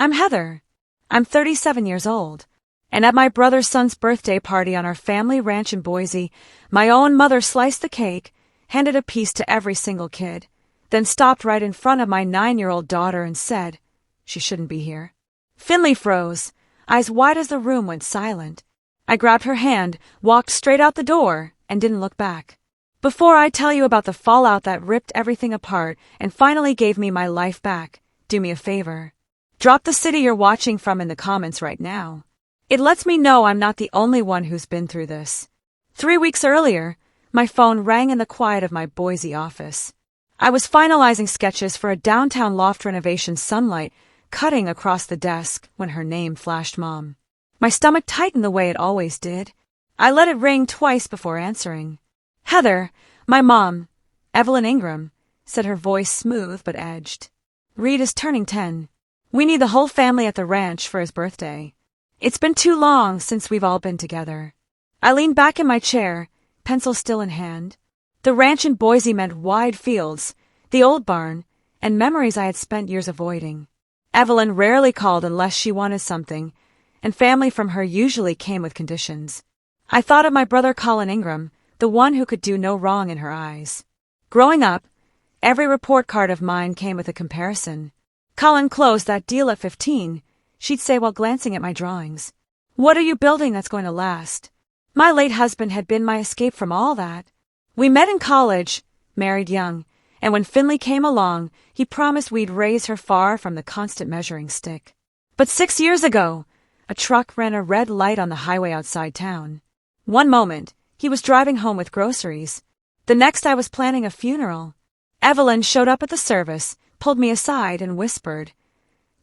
I'm Heather. I'm 37 years old. And at my brother's son's birthday party on our family ranch in Boise, my own mother sliced the cake, handed a piece to every single kid, then stopped right in front of my 9-year-old daughter and said, "She shouldn't be here." Finley froze, eyes wide as the room went silent. I grabbed her hand, walked straight out the door, and didn't look back. Before I tell you about the fallout that ripped everything apart and finally gave me my life back, do me a favor. Drop the city you're watching from in the comments right now. It lets me know I'm not the only one who's been through this. 3 weeks earlier, my phone rang in the quiet of my Boise office. I was finalizing sketches for a downtown loft renovation, sunlight cutting across the desk when her name flashed Mom. My stomach tightened the way it always did. I let it ring twice before answering. "Heather, my mom, Evelyn Ingram," said her voice smooth but edged. "Reed is turning 10. We need the whole family at the ranch for his birthday. It's been too long since we've all been together." I leaned back in my chair, pencil still in hand. The ranch in Boise meant wide fields, the old barn, and memories I had spent years avoiding. Evelyn rarely called unless she wanted something, and family from her usually came with conditions. I thought of my brother Colin Ingram, the one who could do no wrong in her eyes. Growing up, every report card of mine came with a comparison. "Colin closed that deal at 15, she'd say while glancing at my drawings. "What are you building that's going to last?" My late husband had been my escape from all that. We met in college, married young, and when Finley came along, he promised we'd raise her far from the constant measuring stick. But 6 years ago, a truck ran a red light on the highway outside town. One moment, he was driving home with groceries. The next, I was planning a funeral. Evelyn showed up at the service, pulled me aside, and whispered,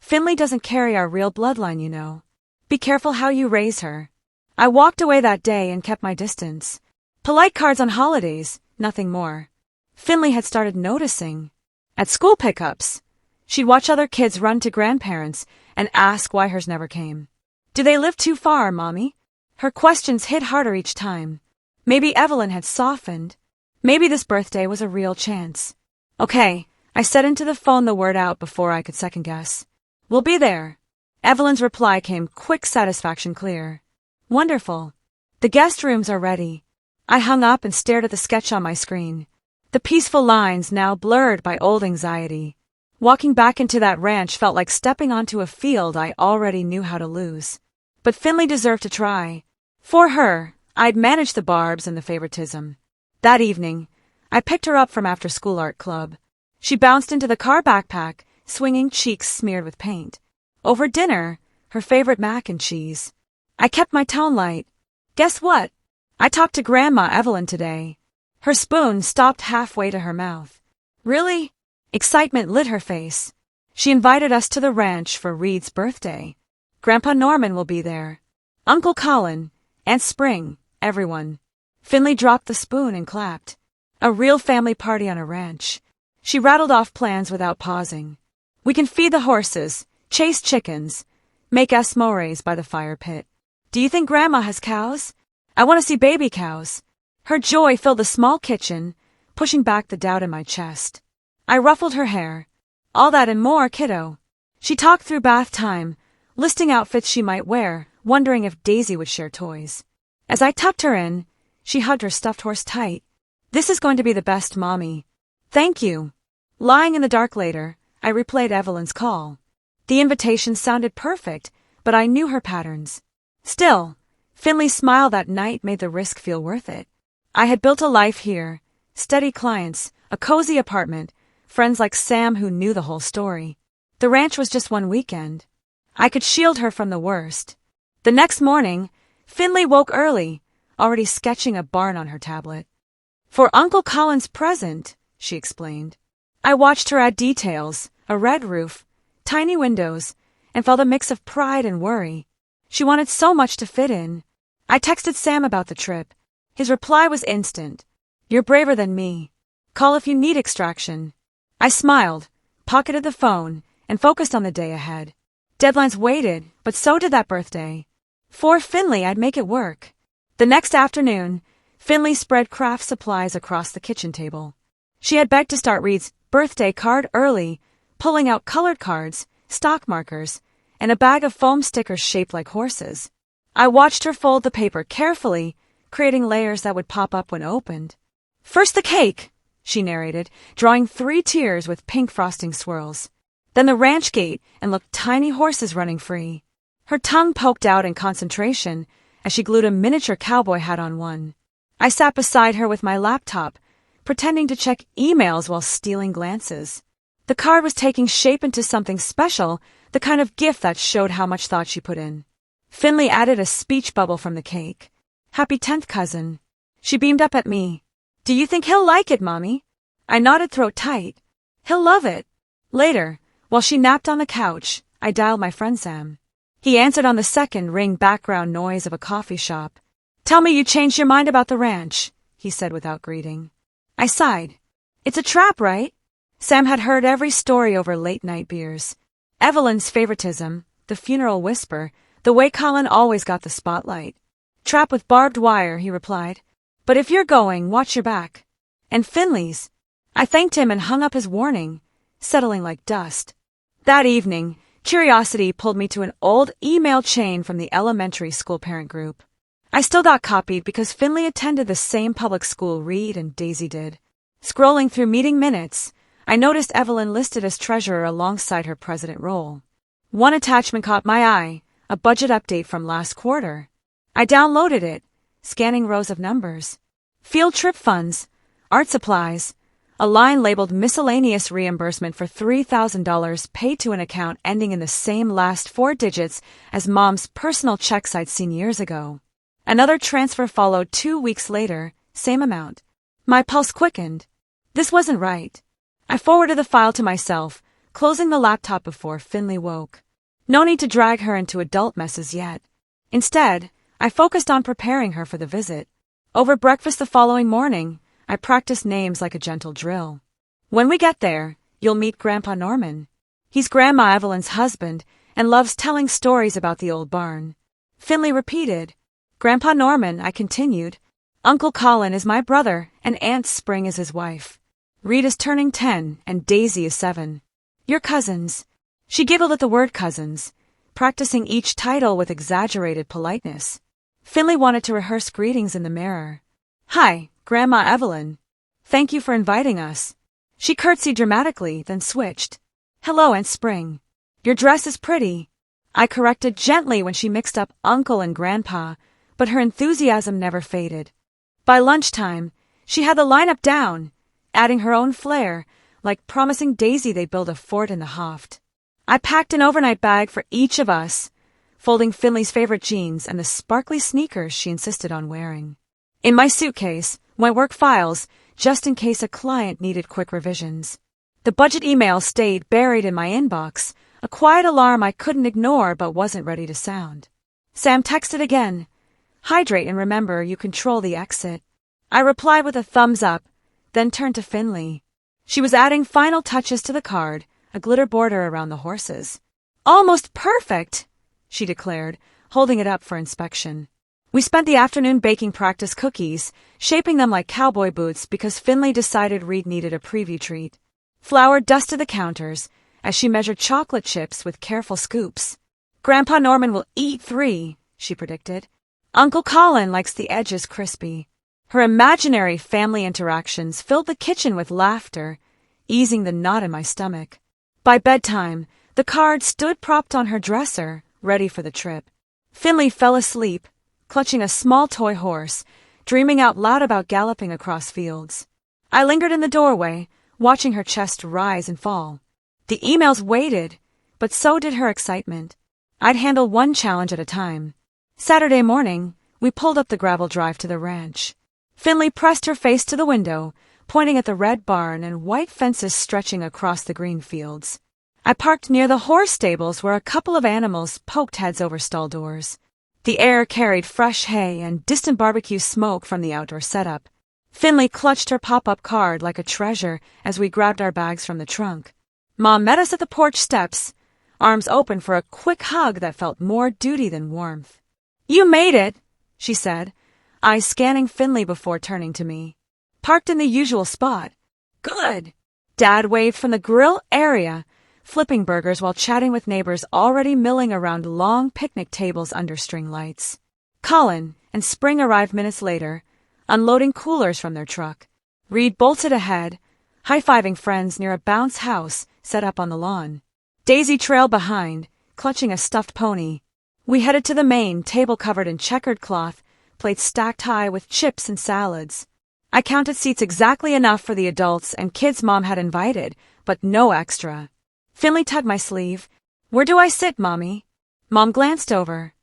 "Finley doesn't carry our real bloodline, you know. Be careful how you raise her." I walked away that day and kept my distance. Polite cards on holidays, nothing more. Finley had started noticing. At school pickups, she'd watch other kids run to grandparents and ask why hers never came. "Do they live too far, Mommy?" Her questions hit harder each time. Maybe Evelyn had softened. Maybe this birthday was a real chance. "Okay," I said into the phone, the word out before I could second guess. "We'll be there." Evelyn's reply came quick, satisfaction clear. "Wonderful. The guest rooms are ready." I hung up and stared at the sketch on my screen. The peaceful lines now blurred by old anxiety. Walking back into that ranch felt like stepping onto a field I already knew how to lose. But Finley deserved to try. For her, I'd managed the barbs and the favoritism. That evening, I picked her up from after-school art club. She bounced into the car backpack, swinging, cheeks smeared with paint. Over dinner, her favorite mac and cheese. I kept my tone light. "Guess what? I talked to Grandma Evelyn today." Her spoon stopped halfway to her mouth. "Really?" Excitement lit her face. "She invited us to the ranch for Reed's birthday. Grandpa Norman will be there. Uncle Colin, Aunt Spring, everyone." Finley dropped the spoon and clapped. A real family party on a ranch. She rattled off plans without pausing. "We can feed the horses, chase chickens, make esmores by the fire pit. Do you think Grandma has cows? I want to see baby cows." Her joy filled the small kitchen, pushing back the doubt in my chest. I ruffled her hair. "All that and more, kiddo." She talked through bath time, listing outfits she might wear, wondering if Daisy would share toys. As I tucked her in, she hugged her stuffed horse tight. "This is going to be the best, Mommy." "Thank you." Lying in the dark later, I replayed Evelyn's call. The invitation sounded perfect, but I knew her patterns. Still, Finley's smile that night made the risk feel worth it. I had built a life here, steady clients, a cozy apartment, friends like Sam who knew the whole story. The ranch was just one weekend. I could shield her from the worst. The next morning, Finley woke early, already sketching a barn on her tablet. "For Uncle Colin's present," she explained. I watched her add details, a red roof, tiny windows, and felt a mix of pride and worry. She wanted so much to fit in. I texted Sam about the trip. His reply was instant. "You're braver than me. Call if you need extraction." I smiled, pocketed the phone, and focused on the day ahead. Deadlines waited, but so did that birthday. For Finley, I'd make it work. The next afternoon, Finley spread craft supplies across the kitchen table. She had begged to start Reed's birthday card early, pulling out colored cards, stock markers, and a bag of foam stickers shaped like horses. I watched her fold the paper carefully, creating layers that would pop up when opened. "First the cake," she narrated, drawing 3 tiers with pink frosting swirls. "Then the ranch gate and looked tiny horses running free." Her tongue poked out in concentration as she glued a miniature cowboy hat on one. I sat beside her with my laptop, pretending to check emails while stealing glances. The card was taking shape into something special, the kind of gift that showed how much thought she put in. Finley added a speech bubble from the cake. "Happy 10th, cousin." She beamed up at me. "Do you think he'll like it, Mommy?" I nodded throat tight. "He'll love it." Later, while she napped on the couch, I dialed my friend Sam. He answered on the second ring background noise of a coffee shop. "Tell me you changed your mind about the ranch," he said without greeting. I sighed. "It's a trap, right?" Sam had heard every story over late-night beers. Evelyn's favoritism, the funeral whisper, the way Colin always got the spotlight. "Trap with barbed wire," he replied. "But if you're going, watch your back." And Finley's. I thanked him and hung up his warning, settling like dust. That evening, curiosity pulled me to an old email chain from the elementary school parent group. I still got copied because Finley attended the same public school Reed and Daisy did. Scrolling through meeting minutes, I noticed Evelyn listed as treasurer alongside her president role. One attachment caught my eye, a budget update from last quarter. I downloaded it, scanning rows of numbers. Field trip funds, art supplies, a line labeled miscellaneous reimbursement for $3,000 paid to an account ending in the same last 4 digits as Mom's personal checks I'd seen years ago. Another transfer followed 2 weeks later, same amount. My pulse quickened. This wasn't right. I forwarded the file to myself, closing the laptop before Finley woke. No need to drag her into adult messes yet. Instead, I focused on preparing her for the visit. Over breakfast the following morning, I practiced names like a gentle drill. "When we get there, you'll meet Grandpa Norman. He's Grandma Evelyn's husband and loves telling stories about the old barn." Finley repeated. "Grandpa Norman," I continued. "Uncle Colin is my brother and Aunt Spring is his wife. Reed is turning 10 and Daisy is 7. You're cousins." She giggled at the word cousins, practicing each title with exaggerated politeness. Finley wanted to rehearse greetings in the mirror. "Hi, Grandma Evelyn. Thank you for inviting us." She curtsied dramatically, then switched. "Hello, Aunt Spring. Your dress is pretty." I corrected gently when she mixed up Uncle and Grandpa, but her enthusiasm never faded. By lunchtime, she had the lineup down, adding her own flair, like promising Daisy they'd build a fort in the Hoft. I packed an overnight bag for each of us, folding Finley's favorite jeans and the sparkly sneakers she insisted on wearing. In my suitcase, my work files, just in case a client needed quick revisions. The budget email stayed buried in my inbox, a quiet alarm I couldn't ignore but wasn't ready to sound. Sam texted again. "Hydrate and remember you control the exit." I replied with a thumbs up, then turned to Finley. She was adding final touches to the card, a glitter border around the horses. "Almost perfect," she declared, holding it up for inspection. We spent the afternoon baking practice cookies, shaping them like cowboy boots because Finley decided Reed needed a preview treat. Flour dusted the counters as she measured chocolate chips with careful scoops. "Grandpa Norman will eat 3, she predicted. "Uncle Colin likes the edges crispy." Her imaginary family interactions filled the kitchen with laughter, easing the knot in my stomach. By bedtime, the card stood propped on her dresser, ready for the trip. Finley fell asleep, clutching a small toy horse, dreaming out loud about galloping across fields. I lingered in the doorway, watching her chest rise and fall. The emails waited, but so did her excitement. I'd handle one challenge at a time. Saturday morning, we pulled up the gravel drive to the ranch. Finley pressed her face to the window, pointing at the red barn and white fences stretching across the green fields. I parked near the horse stables where a couple of animals poked heads over stall doors. The air carried fresh hay and distant barbecue smoke from the outdoor setup. Finley clutched her pop-up card like a treasure as we grabbed our bags from the trunk. Mom met us at the porch steps, arms open for a quick hug that felt more duty than warmth. "You made it," she said, eyes scanning Finley before turning to me. "Parked in the usual spot." "Good." Dad waved from the grill area, flipping burgers while chatting with neighbors already milling around long picnic tables under string lights. Colin and Spring arrived minutes later, unloading coolers from their truck. Reed bolted ahead, high-fiving friends near a bounce house set up on the lawn. Daisy trailed behind, clutching a stuffed pony. We headed to the main table covered in checkered cloth, plates stacked high with chips and salads. I counted seats exactly enough for the adults and kids Mom had invited, but no extra. Finley tugged my sleeve. "Where do I sit, Mommy?" Mom glanced over.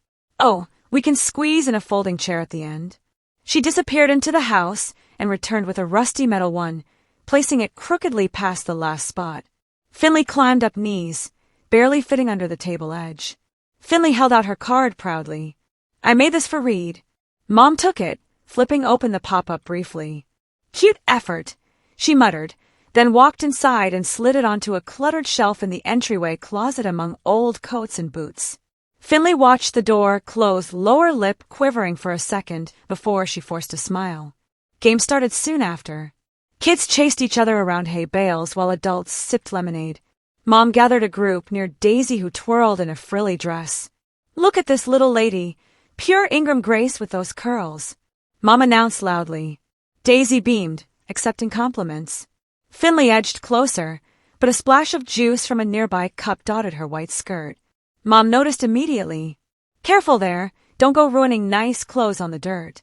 "Oh, we can squeeze in a folding chair at the end." She disappeared into the house and returned with a rusty metal one, placing it crookedly past the last spot. Finley climbed up knees, barely fitting under the table edge. Finley held out her card proudly. "I made this for Reed." Mom took it, flipping open the pop-up briefly. "Cute effort," she muttered, then walked inside and slid it onto a cluttered shelf in the entryway closet among old coats and boots. Finley watched the door close, lower lip quivering for a second before she forced a smile. Game started soon after. Kids chased each other around hay bales while adults sipped lemonade. Mom gathered a group near Daisy who twirled in a frilly dress. "Look at this little lady, pure Ingram grace with those curls," Mom announced loudly. Daisy beamed, accepting compliments. Finley edged closer, but a splash of juice from a nearby cup dotted her white skirt. Mom noticed immediately. "Careful there, don't go ruining nice clothes on the dirt."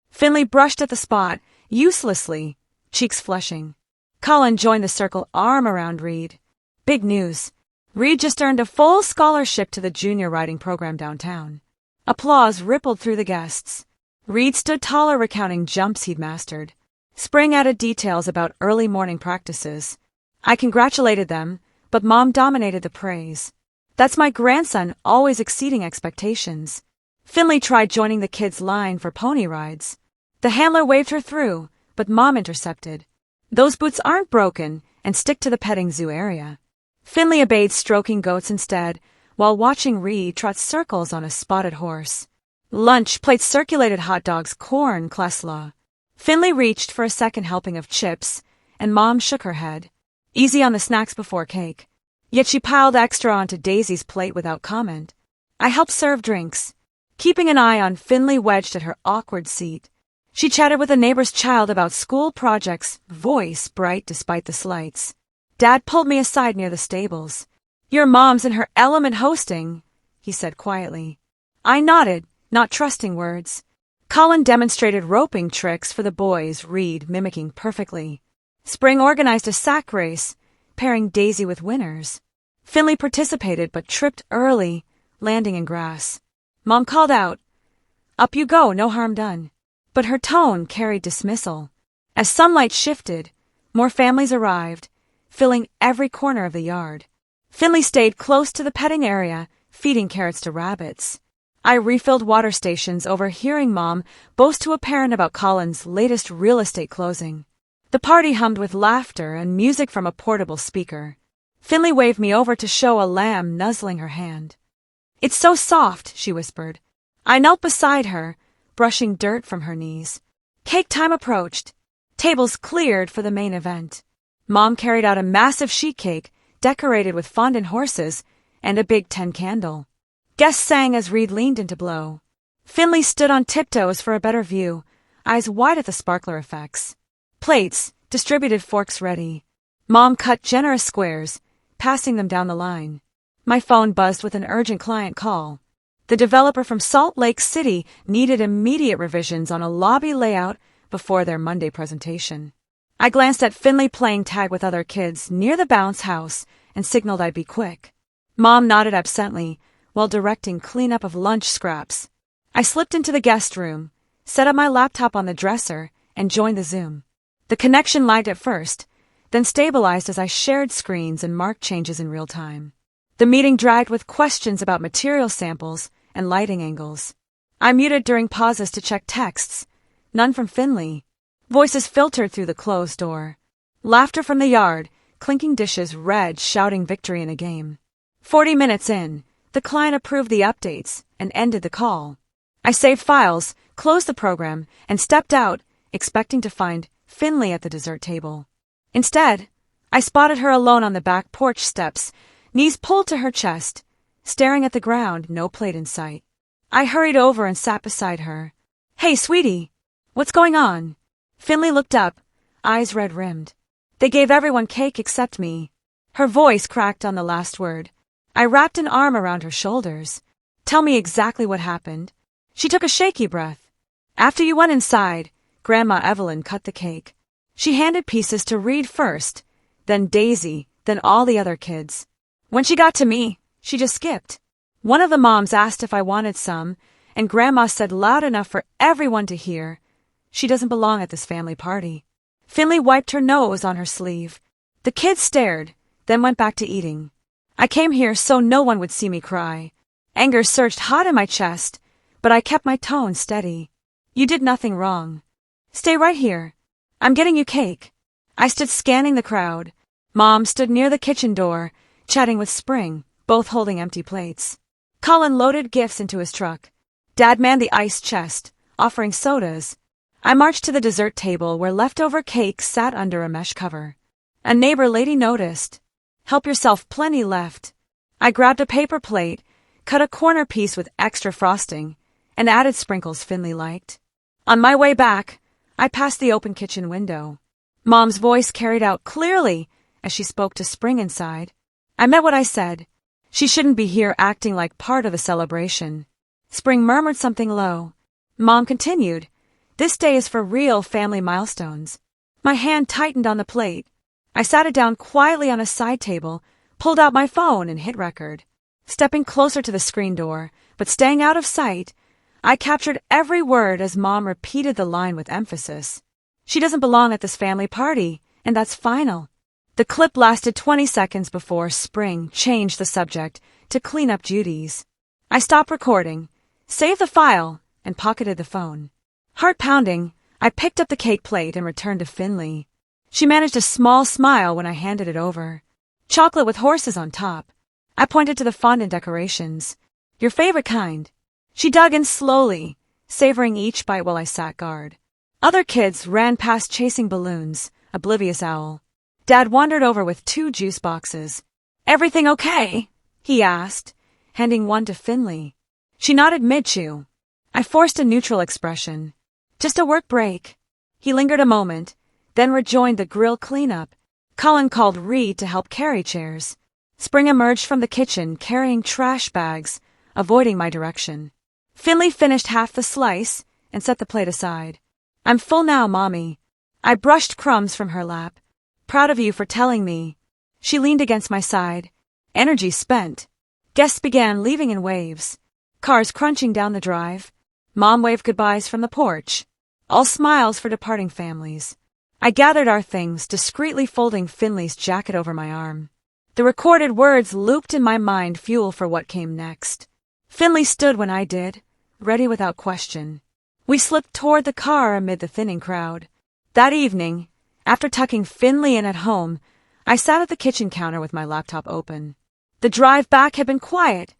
Finley brushed at the spot, uselessly, cheeks flushing. Colin joined the circle, arm around Reed. "Big news. Reed just earned a full scholarship to the junior riding program downtown." Applause rippled through the guests. Reed stood taller recounting jumps he'd mastered. Spring added details about early morning practices. I congratulated them, but Mom dominated the praise. "That's my grandson, always exceeding expectations." Finley tried joining the kids' line for pony rides. The handler waved her through, but Mom intercepted. "Those boots aren't broken, and stick to the petting zoo area." Finley obeyed, stroking goats instead, while watching Reed trot circles on a spotted horse. Lunch, plates circulated hot dogs, corn, claslaw. Finley reached for a second helping of chips, and Mom shook her head. Easy on the snacks before cake. Yet she piled extra onto Daisy's plate without comment. I helped serve drinks, keeping an eye on Finley wedged at her awkward seat. She chatted with a neighbor's child about school projects, voice bright despite the slights. Dad pulled me aside near the stables. "Your mom's in her element hosting," he said quietly. I nodded, not trusting words. Colin demonstrated roping tricks for the boys, Reed mimicking perfectly. Spring organized a sack race, pairing Daisy with winners. Finley participated but tripped early, landing in grass. Mom called out, "Up you go, no harm done." But her tone carried dismissal. As sunlight shifted, more families arrived, filling every corner of the yard. Finley stayed close to the petting area, feeding carrots to rabbits. I refilled water stations, overhearing Mom boast to a parent about Colin's latest real estate closing. The party hummed with laughter and music from a portable speaker. Finley waved me over to show a lamb nuzzling her hand. "It's so soft," she whispered. I knelt beside her, brushing dirt from her knees. Cake time approached. Tables cleared for the main event. Mom carried out a massive sheet cake, decorated with fondant horses, and a big 10 candle. Guests sang as Reed leaned in to blow. Finley stood on tiptoes for a better view, eyes wide at the sparkler effects. Plates, distributed forks ready. Mom cut generous squares, passing them down the line. My phone buzzed with an urgent client call. The developer from Salt Lake City needed immediate revisions on a lobby layout before their Monday presentation. I glanced at Finley playing tag with other kids near the bounce house and signaled I'd be quick. Mom nodded absently while directing cleanup of lunch scraps. I slipped into the guest room, set up my laptop on the dresser, and joined the Zoom. The connection lagged at first, then stabilized as I shared screens and marked changes in real time. The meeting dragged with questions about material samples and lighting angles. I muted during pauses to check texts, none from Finley. Voices filtered through the closed door. Laughter from the yard, clinking dishes, Red shouting victory in a game. 40 minutes in, the client approved the updates and ended the call. I saved files, closed the program, and stepped out, expecting to find Finley at the dessert table. Instead, I spotted her alone on the back porch steps, knees pulled to her chest, staring at the ground, no plate in sight. I hurried over and sat beside her. "Hey, sweetie, what's going on?" Finley looked up, eyes red-rimmed. "They gave everyone cake except me." Her voice cracked on the last word. I wrapped an arm around her shoulders. "Tell me exactly what happened." She took a shaky breath. "After you went inside, Grandma Evelyn cut the cake. She handed pieces to Reed first, then Daisy, then all the other kids. When she got to me, she just skipped. One of the moms asked if I wanted some, and Grandma said loud enough for everyone to hear, 'She doesn't belong at this family party.'" Finley wiped her nose on her sleeve. The kids stared, then went back to eating. I came here so no one would see me cry. Anger surged hot in my chest, but I kept my tone steady. "You did nothing wrong. Stay right here. I'm getting you cake." I stood scanning the crowd. Mom stood near the kitchen door, chatting with Spring, both holding empty plates. Colin loaded gifts into his truck. Dad manned the ice chest, offering sodas. I marched to the dessert table where leftover cake sat under a mesh cover. A neighbor lady noticed. "Help yourself, plenty left." I grabbed a paper plate, cut a corner piece with extra frosting, and added sprinkles Finley liked. On my way back, I passed the open kitchen window. Mom's voice carried out clearly as she spoke to Spring inside. I meant what I said. She shouldn't be here acting like part of the celebration. Spring murmured something low. Mom continued, "This day is for real family milestones." My hand tightened on the plate. I sat it down quietly on a side table, pulled out my phone and hit record. Stepping closer to the screen door, but staying out of sight, I captured every word as Mom repeated the line with emphasis. "She doesn't belong at this family party, and that's final." The clip lasted 20 seconds before Spring changed the subject to cleanup duties. I stopped recording, saved the file, and pocketed the phone. Heart pounding, I picked up the cake plate and returned to Finley. She managed a small smile when I handed it over. "Chocolate with horses on top." I pointed to the fondant decorations. "Your favorite kind." She dug in slowly, savoring each bite while I sat guard. Other kids ran past chasing balloons, oblivious owl. Dad wandered over with 2 juice boxes. "Everything okay?" he asked, handing one to Finley. She nodded mid-chew. I forced a neutral expression. "Just a work break." He lingered a moment, then rejoined the grill cleanup. Colin called Reed to help carry chairs. Spring emerged from the kitchen carrying trash bags, avoiding my direction. Finley finished half the slice and set the plate aside. "I'm full now, Mommy." I brushed crumbs from her lap. "Proud of you for telling me." She leaned against my side, energy spent. Guests began leaving in waves. Cars crunching down the drive. Mom waved goodbyes from the porch. All smiles for departing families. I gathered our things, discreetly folding Finley's jacket over my arm. The recorded words looped in my mind, fuel for what came next. Finley stood when I did, ready without question. We slipped toward the car amid the thinning crowd. That evening, after tucking Finley in at home, I sat at the kitchen counter with my laptop open. The drive back had been quiet,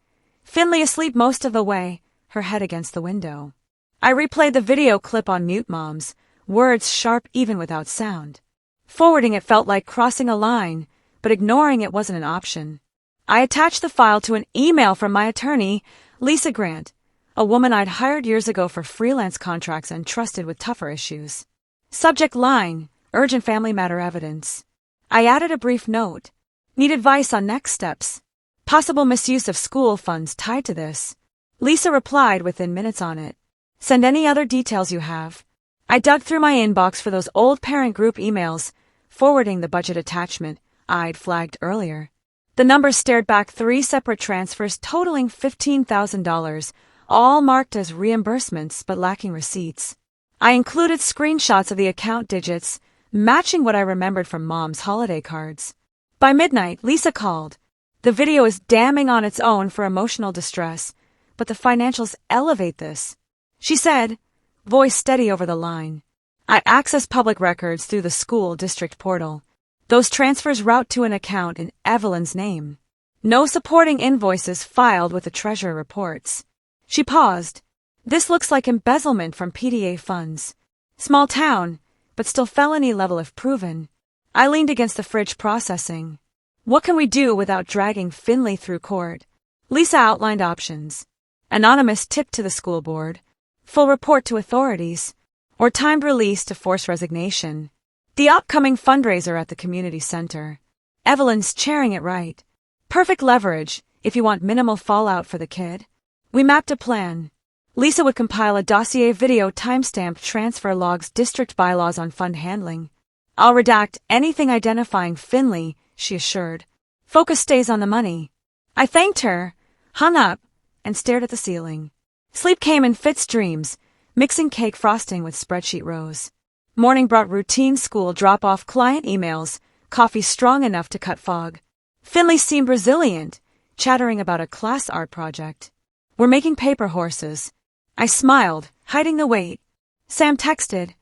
Finley asleep most of the way, her head against the window. I replayed the video clip on mute Moms, words sharp even without sound. Forwarding it felt like crossing a line, but ignoring it wasn't an option. I attached the file to an email from my attorney, Lisa Grant, a woman I'd hired years ago for freelance contracts and trusted with tougher issues. Subject line, urgent family matter evidence. I added a brief note. Need advice on next steps. Possible misuse of school funds tied to this. Lisa replied within minutes on it. Send any other details you have. I dug through my inbox for those old parent group emails, forwarding the budget attachment I'd flagged earlier. The numbers stared back 3 separate transfers totaling $15,000, all marked as reimbursements but lacking receipts. I included screenshots of the account digits, matching what I remembered from Mom's holiday cards. By midnight, Lisa called. The video is damning on its own for emotional distress, but the financials elevate this. She said, voice steady over the line. I access public records through the school district portal. Those transfers route to an account in Evelyn's name. No supporting invoices filed with the treasurer reports. She paused. This looks like embezzlement from PDA funds. Small town, but still felony level if proven. I leaned against the fridge processing. What can we do without dragging Finley through court? Lisa outlined options. Anonymous tip to the school board, full report to authorities, or timed release to force resignation. The upcoming fundraiser at the community center. Evelyn's chairing it right. Perfect leverage if you want minimal fallout for the kid. We mapped a plan. Lisa would compile a dossier video timestamp transfer logs district bylaws on fund handling. I'll redact anything identifying Finley, she assured. Focus stays on the money. I thanked her, hung up, and stared at the ceiling. Sleep came in fits dreams, mixing cake frosting with spreadsheet rows. Morning brought routine school drop-off client emails, coffee strong enough to cut fog. Finley seemed resilient, chattering about a class art project. We're making paper horses. I smiled, hiding the weight. Sam texted,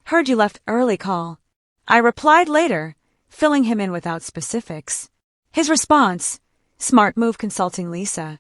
heard you left early call. I replied later, filling him in without specifics. His response, smart move consulting Lisa.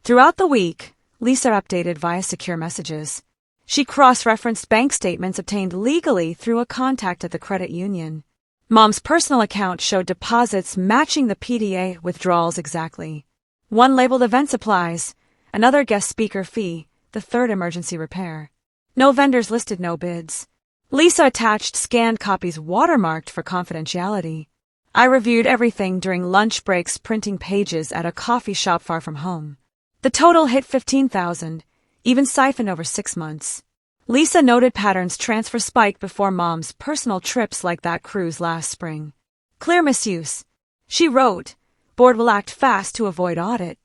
Throughout the week, Lisa updated via secure messages. She cross-referenced bank statements obtained legally through a contact at the credit union. Mom's personal account showed deposits matching the PDA withdrawals exactly. One labeled event supplies, another guest speaker fee, the third emergency repair. No vendors listed, no bids. Lisa attached scanned copies watermarked for confidentiality. I reviewed everything during lunch breaks printing pages at a coffee shop far from home. The total hit $15,000, even siphoned over 6 months. Lisa noted patterns transfer spiked before Mom's personal trips like that cruise last spring. Clear misuse. She wrote, board will act fast to avoid audit.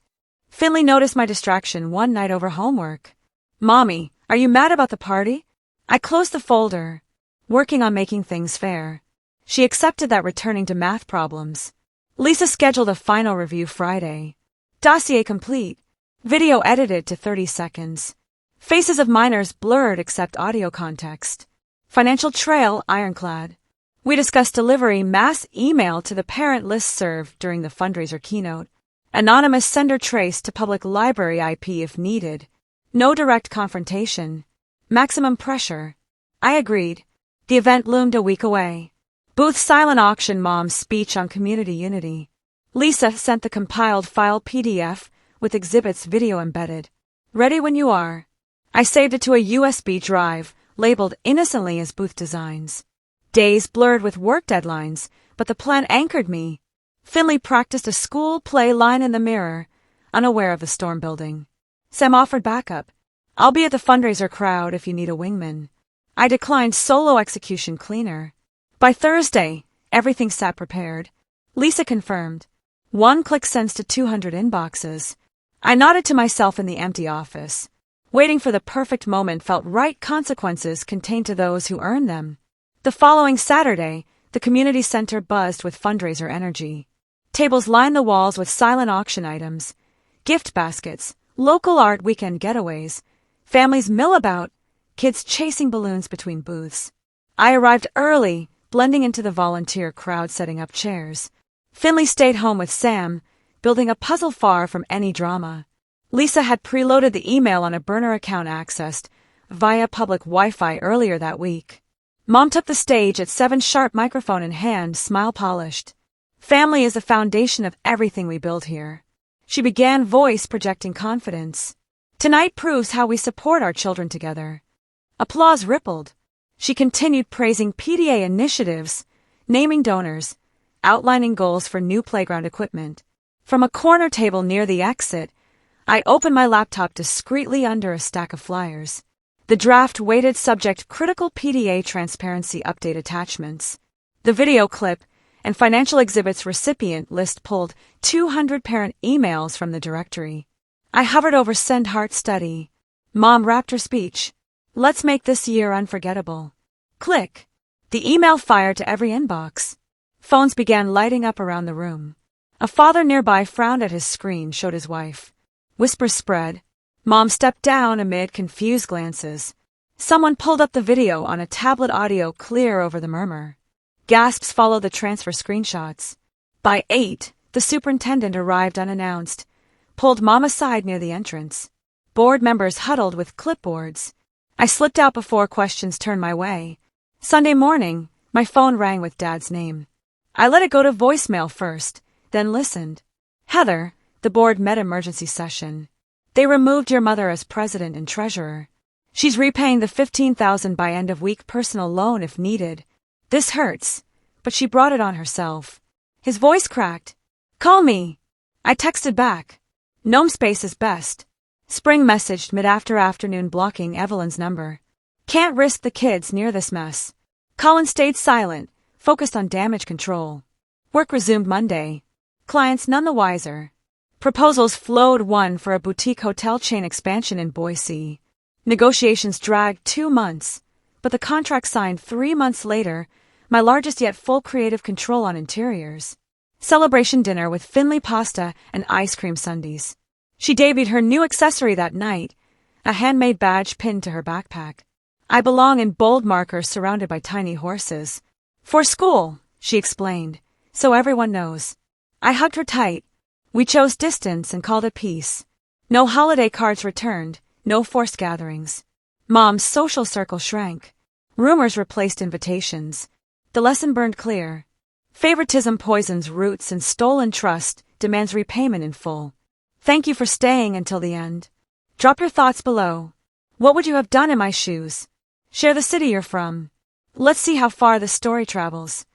Finley noticed my distraction one night over homework. Mommy, are you mad about the party? I closed the folder, working on making things fair. She accepted that returning to math problems. Lisa scheduled a final review Friday. Dossier complete. Video edited to 30 seconds. Faces of minors blurred except audio context. Financial trail ironclad. We discussed delivery mass email to the parent listserv during the fundraiser keynote. Anonymous sender trace to public library IP if needed. No direct confrontation. Maximum pressure. I agreed. The event loomed a week away. Booth silent auction Mom's speech on community unity. Lisa sent the compiled file PDF with exhibits video embedded. Ready when you are. I saved it to a USB drive, labeled innocently as Booth Designs. Days blurred with work deadlines, but the plan anchored me. Finley practiced a school play line in the mirror, unaware of the storm building. Sam offered backup. I'll be at the fundraiser crowd if you need a wingman. I declined solo execution cleaner. By Thursday, everything sat prepared. Lisa confirmed. 1 click sends to 200 inboxes. I nodded to myself in the empty office. Waiting for the perfect moment felt right. Consequences contained to those who earn them. The following Saturday, the community center buzzed with fundraiser energy. Tables lined the walls with silent auction items, gift baskets, local art weekend getaways, families mill about, kids chasing balloons between booths. I arrived early, blending into the volunteer crowd setting up chairs. Finley stayed home with Sam, building a puzzle far from any drama. Lisa had preloaded the email on a burner account accessed via public Wi-Fi earlier that week. Mom took the stage at 7 sharp, microphone in hand, smile polished. Family is the foundation of everything we build here. She began, voice projecting confidence. Tonight proves how we support our children together. Applause rippled. She continued praising PDA initiatives, naming donors, outlining goals for new playground equipment. From a corner table near the exit, I opened my laptop discreetly under a stack of flyers. The draft weighted subject critical PDA transparency update attachments. The video clip and financial exhibits recipient list pulled 200 parent emails from the directory. I hovered over send heart study. Mom wrapped her speech. Let's make this year unforgettable. Click. The email fired to every inbox. Phones began lighting up around the room. A father nearby frowned at his screen, showed his wife. Whispers spread. Mom stepped down amid confused glances. Someone pulled up the video on a tablet, audio clear over the murmur. Gasps followed the transfer screenshots. By 8, the superintendent arrived unannounced, pulled Mom aside near the entrance. Board members huddled with clipboards. I slipped out before questions turned my way. Sunday morning, my phone rang with Dad's name. I let it go to voicemail first, then listened. Heather, the board met emergency session. They removed your mother as president and treasurer. She's repaying the $15,000 by end of week personal loan if needed. This hurts, but she brought it on herself. His voice cracked. Call me. I texted back. Gnome space is best. Spring messaged mid-afternoon blocking Evelyn's number. Can't risk the kids near this mess. Colin stayed silent, focused on damage control. Work resumed Monday. Clients none the wiser. Proposals flowed, one for a boutique hotel chain expansion in Boise. Negotiations dragged 2 months, but the contract signed 3 months later, my largest yet full creative control on interiors. Celebration dinner with Finley pasta and ice cream sundaes. She debuted her new accessory that night, a handmade badge pinned to her backpack. I belong in bold markers surrounded by tiny horses. For school, she explained, so everyone knows. I hugged her tight. We chose distance and called it peace. No holiday cards returned, no forced gatherings. Mom's social circle shrank. Rumors replaced invitations. The lesson burned clear. Favoritism poisons roots and stolen trust demands repayment in full. Thank you for staying until the end. Drop your thoughts below. What would you have done in my shoes? Share the city you're from. Let's see how far this story travels.